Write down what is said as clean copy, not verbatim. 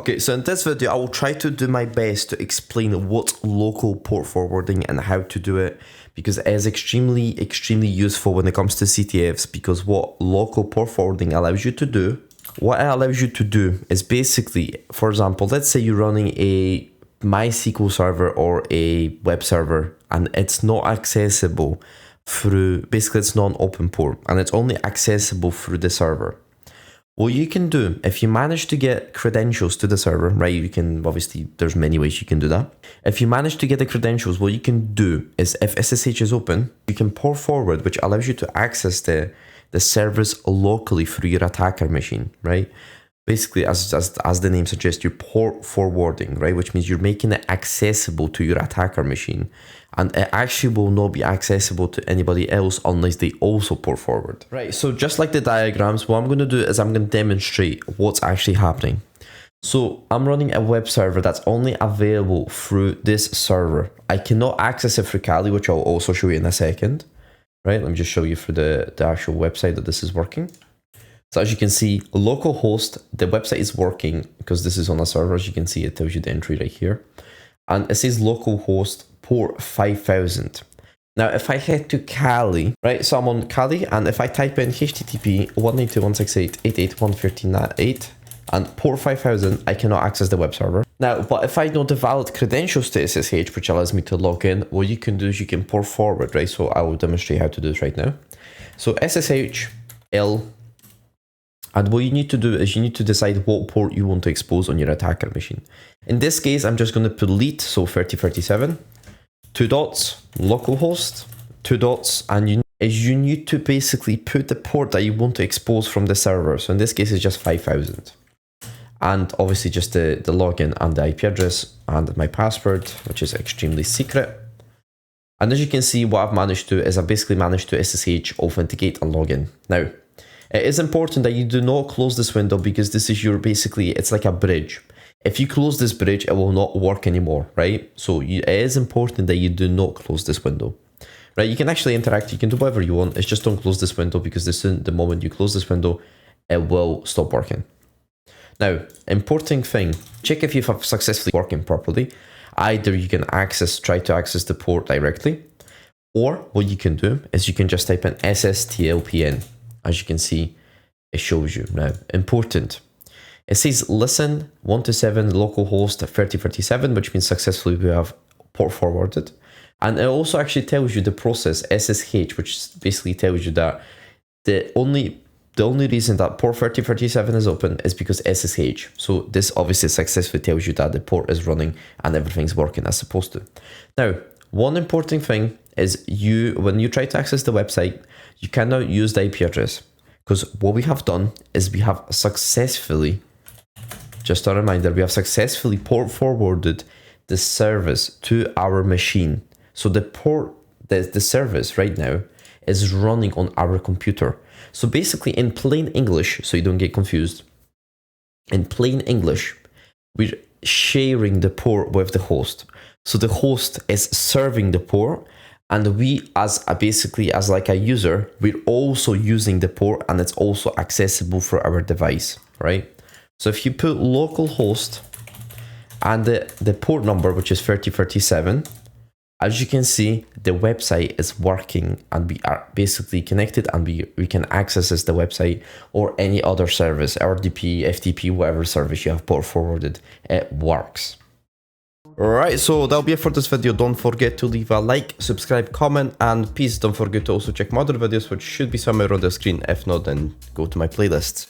Okay, so in this video, I will try to do my best to explain what's local port forwarding and how to do it, because it is extremely useful when it comes to CTFs, because what local port forwarding allows you to do, is basically, for example, let's say you're running a MySQL server or a web server and it's not accessible through, basically it's not an open port and it's only accessible through the server. What you can do, if you manage to get credentials to the server, right, you can, obviously, there's many ways you can do that. If you manage to get the credentials, what you can do is, if SSH is open, you can port forward, which allows you to access the servers locally through your attacker machine, right? Basically, as the name suggests, you're port forwarding, right? Which means you're making it accessible to your attacker machine. And it actually will not be accessible to anybody else unless they also port forward. Right, so just like the diagrams, what I'm going to do is I'm going to demonstrate what's actually happening. So I'm running a web server that's only available through this server. I cannot access it through Kali, which I'll also show you in a second. Right, let me just show you through the actual website that this is working. So as you can see, localhost, the website is working because this is on a server. As you can see, it tells you the entry right here. And it says localhost port 5000. Now, if I head to Kali, right, so I'm on Kali, and if I type in HTTP 192.168.881.13.8 and port 5000, I cannot access the web server. Now, but if I know the valid credentials to SSH, which allows me to log in, what you can do is you can port forward, right? So I will demonstrate how to do this right now. So SSH L. And what you need to do is you need to decide what port you want to expose on your attacker machine. In this case, I'm just going to delete, so 3037, 2 dots, localhost, 2 dots, and you need to basically put the port that you want to expose from the server. So in this case, it's just 5000. And obviously just the login and the IP address and my password, which is extremely secret. And as you can see, what I've managed to do is I basically managed to SSH, authenticate, and login. Now, it is important that you do not close this window because this is your, basically, it's like a bridge. If you close this bridge, it will not work anymore, right? So it is important that you do not close this window, right? You can actually interact, you can do whatever you want. It's just don't close this window because the moment you close this window, it will stop working. Now, important thing, check if you have successfully working properly. Either you can try to access the port directly, or what you can do is you can just type in SSTLPN. As you can see, it shows you now. Important. It says listen 127 localhost 3037, which means successfully we have port forwarded. And it also actually tells you the process SSH, which basically tells you that the only reason that port 3037 is open is because SSH. So this obviously successfully tells you that the port is running and everything's working as supposed to. Now, one important thing is when you try to access the website, you cannot use the IP address, because what we have done is we have successfully, just a reminder, we have successfully port forwarded the service to our machine. So the service right now is running on our computer. So basically in plain English, so you don't get confused, in plain English, we're sharing the port with the host. So the host is serving the port, and we as like a user, we're also using the port, and it's also accessible for our device, right? So if you put localhost and the port number, which is 3037, as you can see, the website is working and we are basically connected, and we can access the website or any other service, RDP, FTP, whatever service you have port forwarded, it works. Alright, so that'll be it for this video. Don't forget to leave a like, subscribe, comment, and please don't forget to also check my other videos, which should be somewhere on the screen. If not, then go to my playlists.